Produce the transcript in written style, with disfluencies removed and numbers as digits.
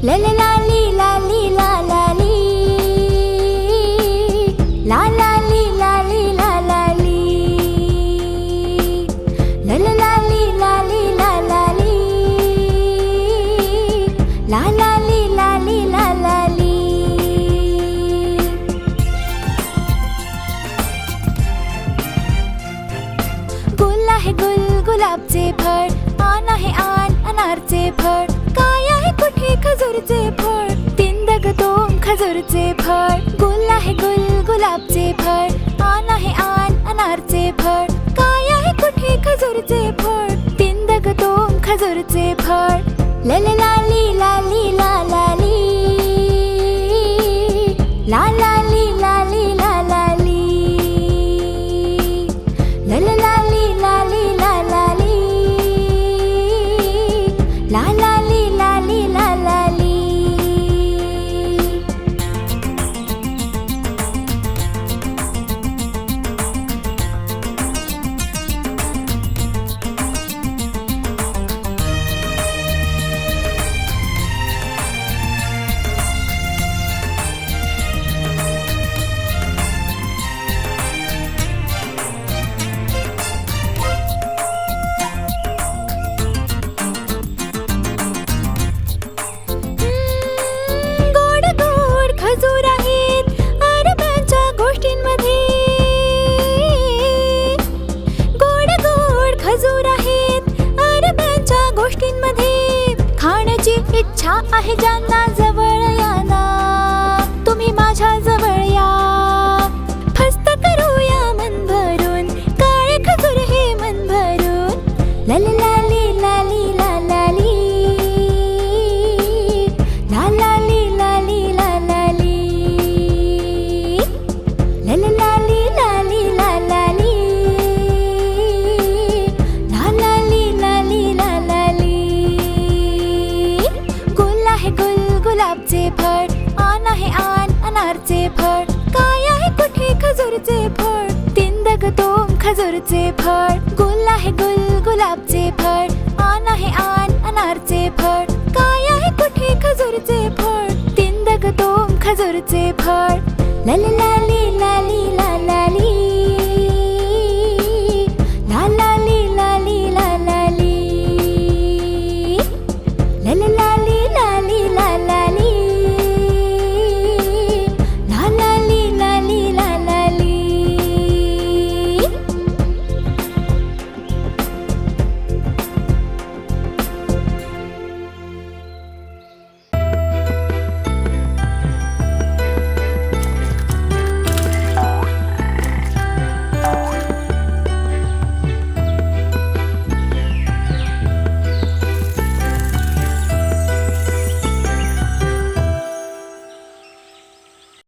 ला ला ला ली ला ली ला ला ली, ला ला ली ला ली ला ला ली, ला ला ला ली ला ली ला ला ली, ला ला ली ला ली ला ला ली. गुल आहे गुल गुलाबचे फळ, आन आहे आन अनारचे फळ, काय आहे कुठे खजूरचे फळ, तिंदग दोम खजूरचे फळ. गुल आहे गुल गुलाबचे फळ, आन आहे आन अनारचे फळ, काय आहे कुठे खजूरचे फळ, तिंदग दोम खजूरचे फळ. ला ला ला ली ला ली ला ला ली, ला ला ली ला ली ला ला ली, ला ला ला ली ला ली ला ला ली, ला ला ली ला ली ला ला ली. गोड गोड खजूर आहेत आरब्याच्या गोष्टींमध्ये, गोड गोड खजूर आहेत आरब्याच्या गोष्टींमध्ये. खाण्याची इच्छा आहे ज्यांना जवळ या ना, तुम्ही माझ्या जवळ या. फस्त करूया मन भरून, काळे खजूर हे मन भरून. ला ला ला ली ला ली ला ला ली, ला ला ली ला ली ला ला ली, ला ला ला ली ला ली ला ला ली, ला ला ली ला ली ला ला ली. गुल आहे गुल गुलाबचे फळ, आन आहे आन अनारचे फळ, काय आहे कुठे खजूरचे फळ, तिंदग दोम खजूरचे फळ. गुल आहे गुल गुलाबचे फळ, आन आहे आन अनारचे फळ, काय आहे कुठे खजूरचे फळ, तिंदग दोम खजूरचे फळ. ला ला ला ली ला ली ला